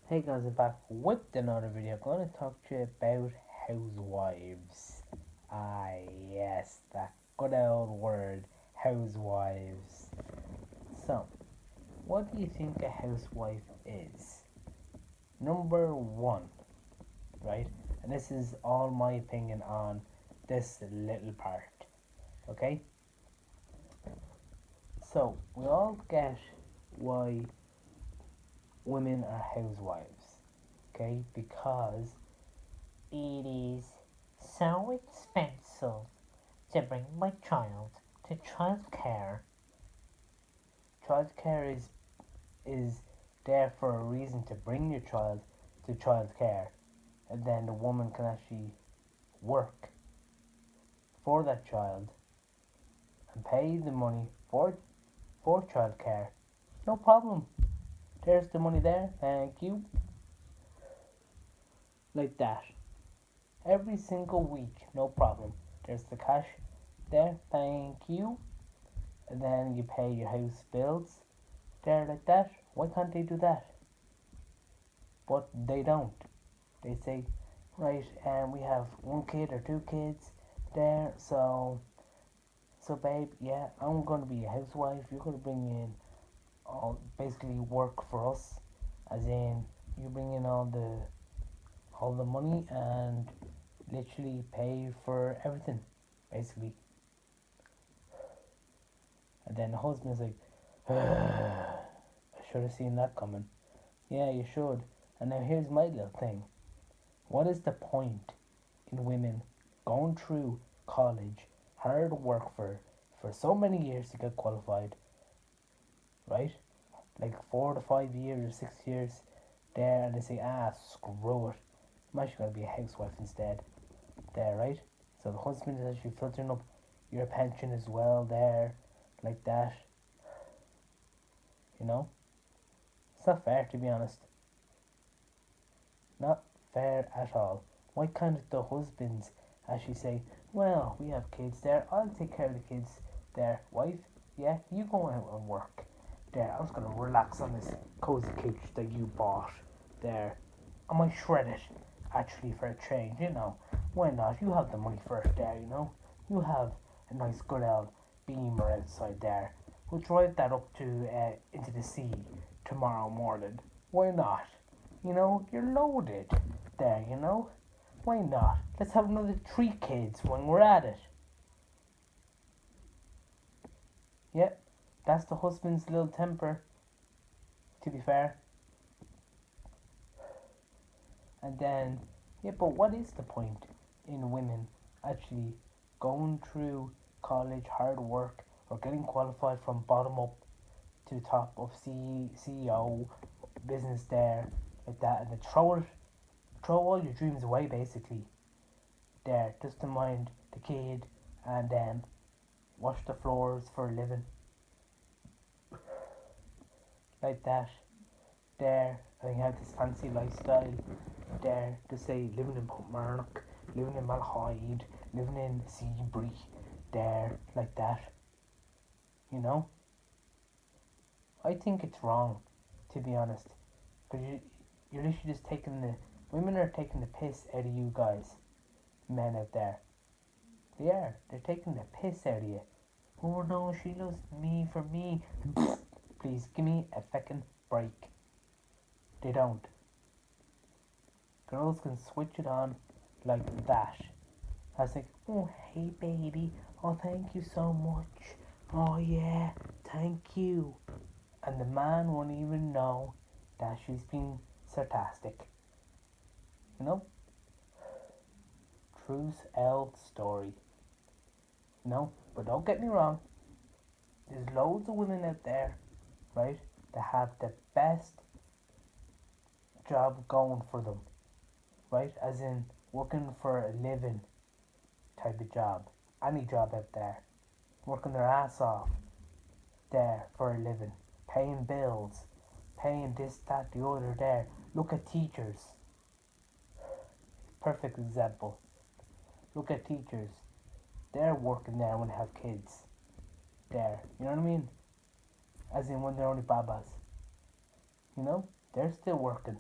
Hey guys, I'm back with another video. I'm going to talk to you about housewives. Ah, yes, that good old word, housewives. So, what do you think a housewife is? Number one, right? And this is all my opinion on this little part, okay? So, we all get why women are housewives, okay? Because it is so expensive to bring my child to childcare. Childcare is there for a reason to bring your child to childcare, and then the woman can actually work for that child and pay the money for childcare. No problem. There's the money there. Thank you. Like that. Every single week. No problem. There's the cash there. Thank you. And then you pay your house bills there like that. Why can't they do that? But they don't. They say, right, and we have one kid or two kids there, so babe, yeah, I'm gonna be a housewife. You're gonna bring in all basically work for us, as in you bring in all the money and literally pay for everything, basically. And then the husband's like, I should have seen that coming. Yeah, you should. And now here's my little thing. What is the point in women going through college, hard work for so many years to get qualified, right? Like 4 to 5 years or 6 years there, and they say, screw it. I'm actually going to be a housewife instead, there, right? So the husband is actually filtering up your pension as well, there, like that, you know? It's not fair, to be honest. Not fair at all. Why can't the husbands actually say, well, we have kids there, I'll take care of the kids there, wife, yeah, you go out and work. There, I'm just gonna relax on this cozy couch that you bought there. I might shred it, actually, for a change, you know. Why not? You have the money first there, you know. You have a nice good old beamer outside there. We'll drive that up to into the sea tomorrow morning. Why not? You know, you're loaded there, you know? Why not? Let's have another three kids when we're at it. Yeah, that's the husband's little temper, to be fair. And then, yeah, but what is the point in women actually going through college, hard work, or getting qualified from bottom up to the top of CEO business there, like that, and then throw all your dreams away basically there, just to mind the kid and wash the floors for a living, like that. There, and have this fancy lifestyle. There, to say living in Portmarnock, living in Malahide, living in Seabury. There, like that. You know, I think it's wrong, to be honest, because you're literally just taking the women are taking the piss out of you guys, men out there. They are. They're taking the piss out of you. Oh no, she loves me for me. Please give me a fucking break. They don't. Girls can switch it on like that. I was like, oh hey baby, oh thank you so much. Oh yeah, thank you. And the man won't even know that she's being sarcastic. You know? Truth L story. You know? But don't get me wrong, there's loads of women out there, right, that have the best job going for them, right? As in working for a living type of job. Any job out there. Working their ass off there for a living. Paying bills. Paying this, that, the other there. Look at teachers. Perfect example. Look at teachers. They're working there when they have kids. There. You know what I mean? As in when they're only babas. You know? They're still working.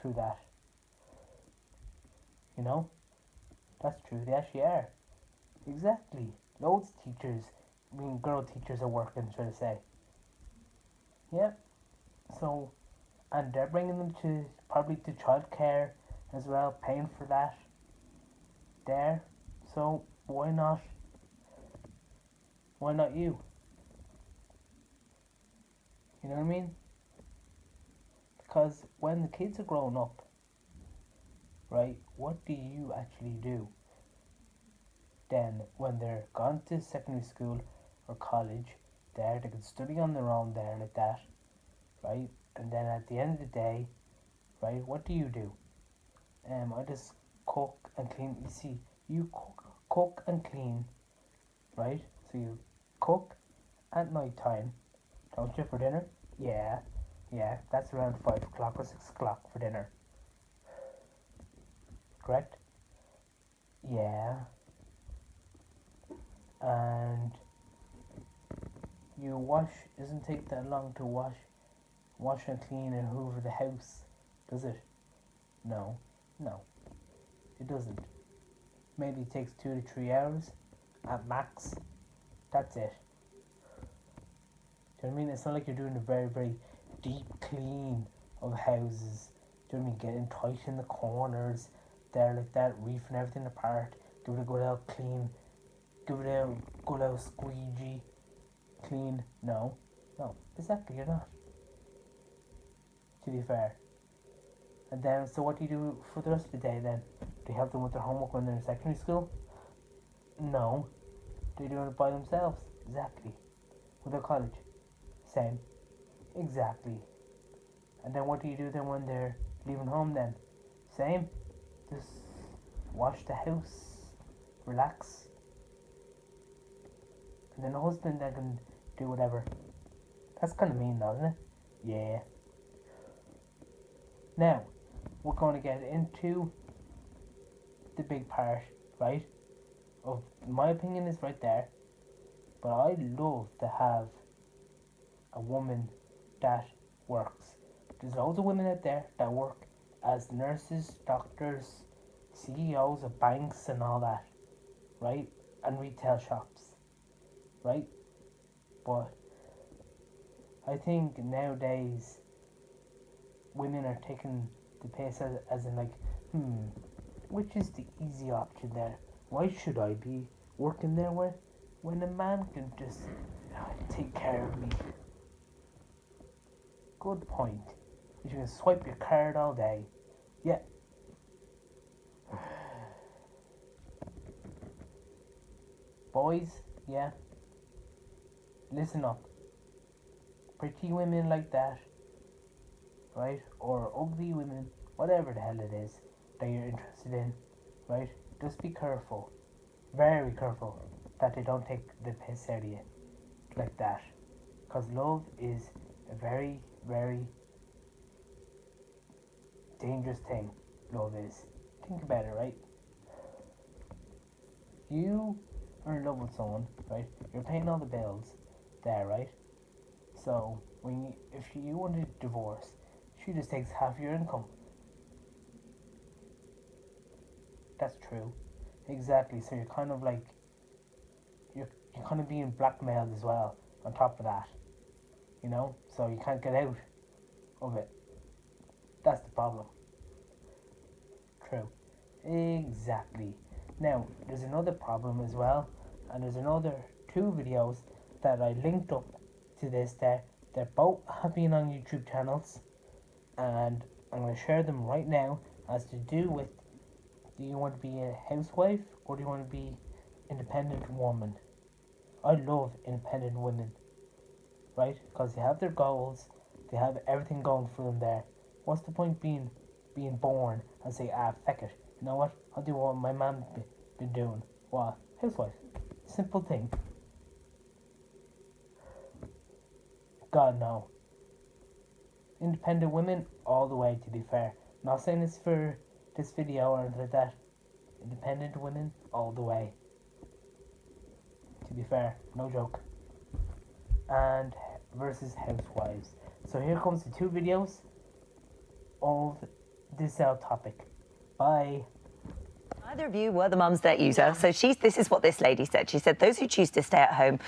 through that. You know, that's true. They actually are. Exactly. Loads of teachers, I mean, girl teachers are working, should I say. Yeah. So, and they're bringing them to probably to childcare as well, paying for that there. So, why not? Why not you? You know what I mean? Because when the kids are growing up, right, what do you actually do? Then, when they're gone to secondary school or college, there they can study on their own there like that, right? And then at the end of the day, right, what do you do? I just cook and clean. You see, you cook and clean, right? So you cook at night time, don't you, for dinner? Yeah, yeah, that's around 5 o'clock or 6 o'clock for dinner, correct? Yeah, and you wash. Doesn't take that long to wash and clean and hoover the house, does it? No, no, it doesn't. Maybe it takes 2 to 3 hours at max. That's it. Do you know what I mean? It's not like you're doing a very, very deep clean of houses. Do you know what I mean? Getting tight in the corners, there like that, reefing everything apart, give it a good out clean, give it a good out squeegee, clean. No, no, exactly, you're not, to be fair. And then, so what do you do for the rest of the day then? Do you help them with their homework when they're in secondary school? No. They're doing it by themselves. Exactly. With their college. Same. Exactly. And then what do you do then when they're leaving home then? Same. Just wash the house, relax, and then the husband then can do whatever. That's kind of mean, though, isn't it? Yeah. Now, we're going to get into the big part, right? Of my opinion is right there, but I love to have a woman that works. There's loads of women out there that work as nurses, doctors, CEOs of banks, and all that, right? And retail shops, right? But I think nowadays women are taking the piss as in like, which is the easy option there? Why should I be working there when a man can just take care of me? Good point. You can swipe your card all day. Yeah. Boys, yeah, listen up. Pretty women like that, right? Or ugly women, whatever the hell it is that you're interested in, right? Just be careful, very careful, that they don't take the piss out of you like that. Because love is a very, very dangerous thing. Love is. Think about it, right? You are in love with someone, right? You're paying all the bills there, right? So if you want a divorce, she just takes half your income. That's true. Exactly. So you're kind of like you're kind of being blackmailed as well on top of that. You know? So you can't get out of it. That's the problem. True. Exactly. Now, there's another problem as well, and there's another two videos that I linked up to this there. They're both have been on YouTube channels, and I'm going to share them right now as to do with, do you want to be a housewife or do you want to be independent woman? I love independent women, right? Because they have their goals, they have everything going for them there. What's the point being born and say, feck it, you know what? I'll do what my mom been doing. What? Housewife. Simple thing. God no. Independent women all the way. To be fair, not saying this for this video or anything like that. Independent women all the way. To be fair, no joke. And versus housewives. So here comes the two videos of this is our topic. Bye. Neither of you were the mums that use her. So this is what this lady said. She said, those who choose to stay at home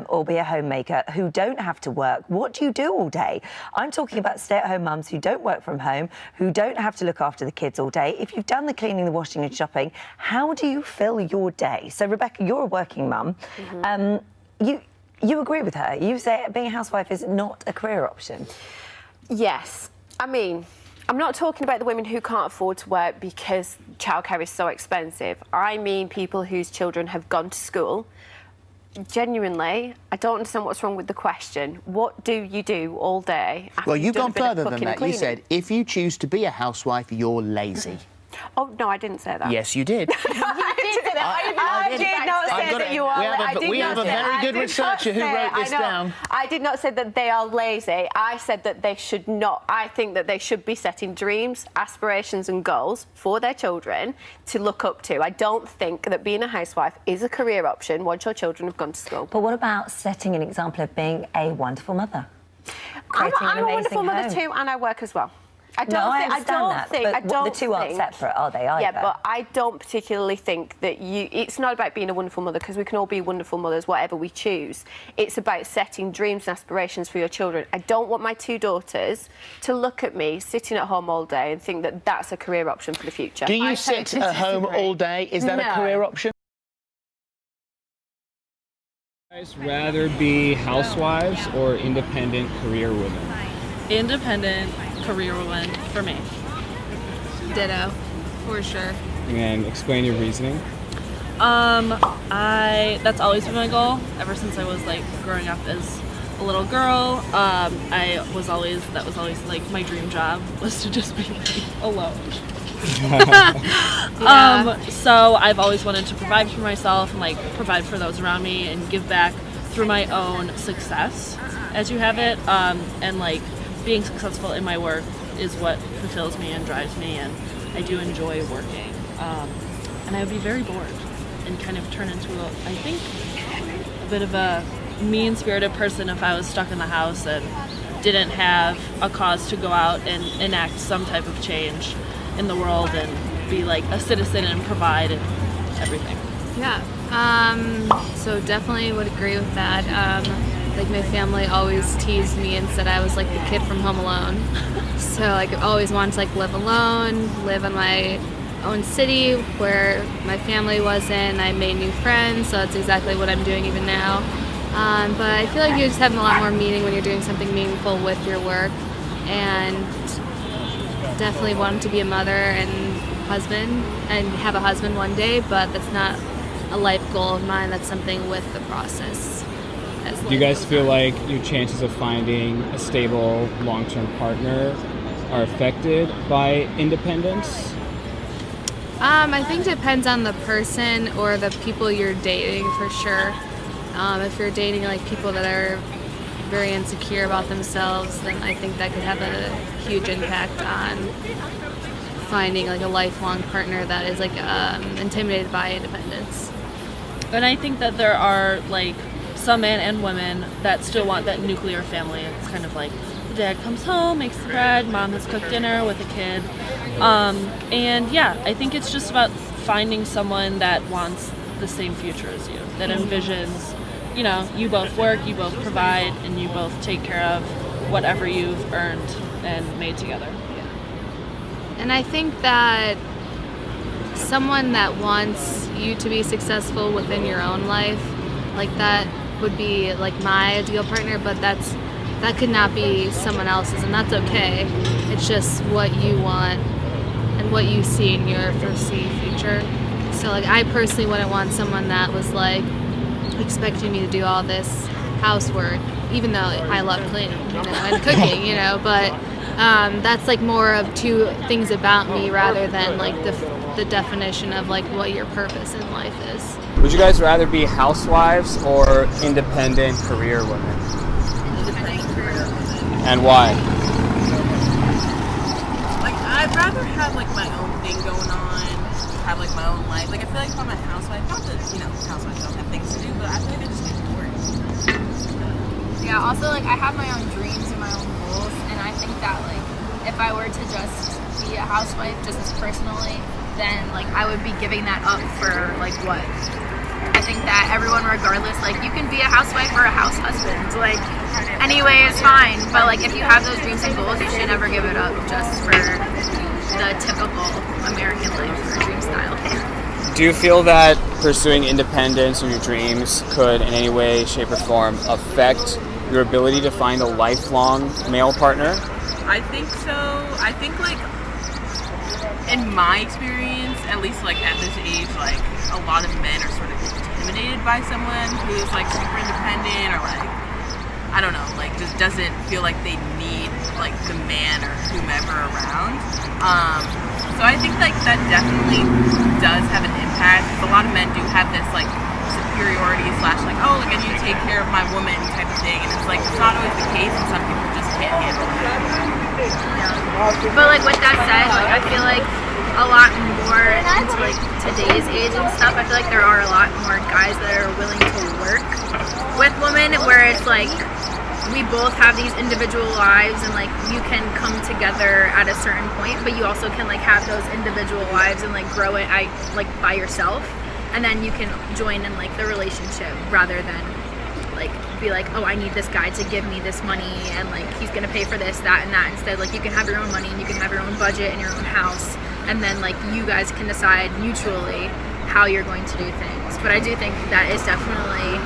or be a homemaker who don't have to work, what do you do all day? I'm talking about stay-at-home mums who don't work from home, who don't have to look after the kids all day. If you've done the cleaning, the washing and shopping, how do you fill your day? So, Rebecca, you're a working mum. You agree with her. You say being a housewife is not a career option. Yes. I mean, I'm not talking about the women who can't afford to work because childcare is so expensive. I mean people whose children have gone to school. Genuinely, I don't understand what's wrong with the question. What do you do all day? Well, you've gone further than that. You said, if you choose to be a housewife, you're lazy. Oh, no, I didn't say that. Yes, you did. I did not say that you are. We have a very good researcher who wrote this down. I did not say that they are lazy. I said that they should not. I think that they should be setting dreams, aspirations and goals for their children to look up to. I don't think that being a housewife is a career option once your children have gone to school. But what about setting an example of being a wonderful mother? I'm a wonderful mother too, and I work as well. I don't think the two aren't separate, are they? Either? Yeah, but I don't particularly think that it's not about being a wonderful mother, because we can all be wonderful mothers, whatever we choose. It's about setting dreams and aspirations for your children. I don't want my two daughters to look at me sitting at home all day and think that that's a career option for the future. Do you sit at home all day? Is that a career option? Would you guys rather be housewives or independent career women? Independent career woman for me. Ditto, for sure. And explain your reasoning. That's always been my goal ever since I was like growing up as a little girl. That was always like my dream job, was to just be like, alone. So I've always wanted to provide for myself and like provide for those around me and give back through my own success, as you have it, and like being successful in my work is what fulfills me and drives me, and I do enjoy working. And I would be very bored and kind of turn into, I think, a bit of a mean-spirited person if I was stuck in the house and didn't have a cause to go out and enact some type of change in the world and be like a citizen and provide and everything. Yeah, so definitely would agree with that. Like my family always teased me and said I was like the kid from Home Alone. So like I always wanted to like live alone, live in my own city where my family wasn't. I made new friends, so that's exactly what I'm doing even now. But I feel like you just have a lot more meaning when you're doing something meaningful with your work, and definitely wanted to be a mother and husband and have a husband one day, but that's not a life goal of mine. That's something with the process. Do you guys feel like your chances of finding a stable long-term partner are affected by independence? I think it depends on the person or the people you're dating, for sure. If you're dating like people that are very insecure about themselves, then I think that could have a huge impact on finding like a lifelong partner that is like intimidated by independence. And I think that there are like some men and women that still want that nuclear family. It's kind of like the dad comes home, makes the bread, mom has cooked dinner with a kid. And yeah, I think it's just about finding someone that wants the same future as you, that envisions, you know, you both work, you both provide, and you both take care of whatever you've earned and made together. And I think that someone that wants you to be successful within your own life, like that would be like my ideal partner, but that could not be someone else's, and that's okay. It's just what you want and what you see in your foresee future. So like I personally wouldn't want someone that was like expecting me to do all this housework, even though I love cleaning, you know, and cooking, you know, but that's like more of two things about me rather than like the definition of like what your purpose in life is. Would you guys rather be housewives or independent career women? Independent career women. And why? Like, I'd rather have like my own thing going on, have like my own life. Like, I feel like if I'm a housewife, not that, you know, housewives don't have things to do, but I feel like I just get bored. Yeah, also like I have my own dreams and my own goals, and I think that like if I were to just be be a housewife just as personally, then like I would be giving that up for like what? I think that everyone, regardless, like you can be a housewife or a house husband, like anyway is fine. But like if you have those dreams and goals, you should never give it up just for the typical American life or dream style. Do you feel that pursuing independence and your dreams could in any way, shape, or form affect your ability to find a lifelong male partner? I think so. I think like in my experience, at least like at this age, like a lot of men are sort of intimidated by someone who's like super independent or like, I don't know, like just doesn't feel like they need like the man or whomever around. So I think like that definitely does have an impact. A lot of men do have this like superiority / like, oh, like I need to take care of my woman type of thing, and it's like it's not always the case, and some people just can't handle it. Yeah. But like with that said, like I feel like a lot more into like today's age and stuff, I feel like there are a lot more guys that are willing to work with women, where it's like we both have these individual lives and like you can come together at a certain point, but you also can like have those individual lives and like grow it like by yourself, and then you can join in like the relationship rather than like be like, oh, I need this guy to give me this money and like he's gonna pay for this, that, and that. Instead, like you can have your own money and you can have your own budget and your own house, and then like you guys can decide mutually how you're going to do things. But I do think that is definitely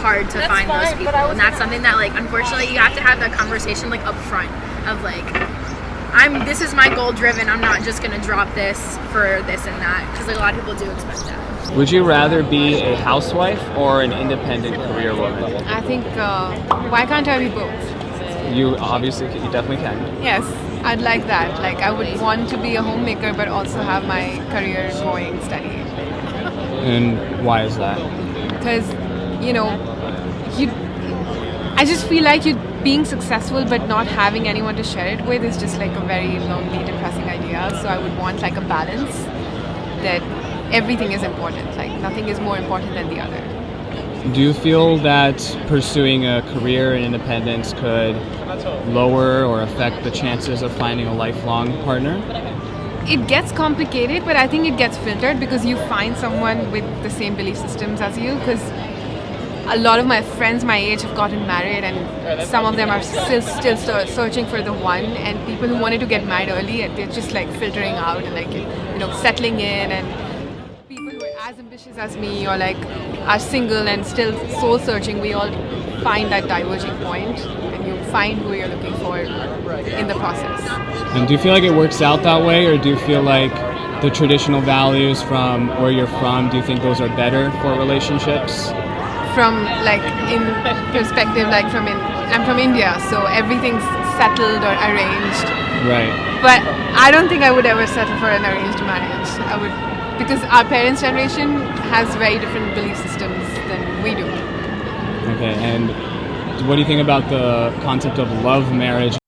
hard to find those people, and that's something that like unfortunately you have to have that conversation like up front of like, this is my goal driven, I'm not just gonna drop this for this and that, because like a lot of people do expect that. Would you rather be a housewife or an independent career woman? I think why can't I be both? You definitely can. Yes, I'd like that. Like I would want to be a homemaker but also have my career going steady. And why is that? Because I just feel like you being successful but not having anyone to share it with is just like a very lonely, depressing idea. So I would want like a balance that everything is important. Like nothing is more important than the other. Do you feel that pursuing a career in independence could lower or affect the chances of finding a lifelong partner? It gets complicated, but I think it gets filtered because you find someone with the same belief systems as you. Because a lot of my friends my age have gotten married, and some of them are still searching for the one. And people who wanted to get married early, they're just like filtering out and like settling in. And people who are as ambitious as me or like are single and still soul searching, we all find that diverging point, and you find who you're looking for in the process. And do you feel like it works out that way, or do you feel like the traditional values from where you're from, do you think those are better for relationships? From like in perspective, like I'm from India, so everything's settled or arranged. Right. But I don't think I would ever settle for an arranged marriage. I would, because our parents' generation has very different belief systems than we do. Okay, and what do you think about the concept of love marriage?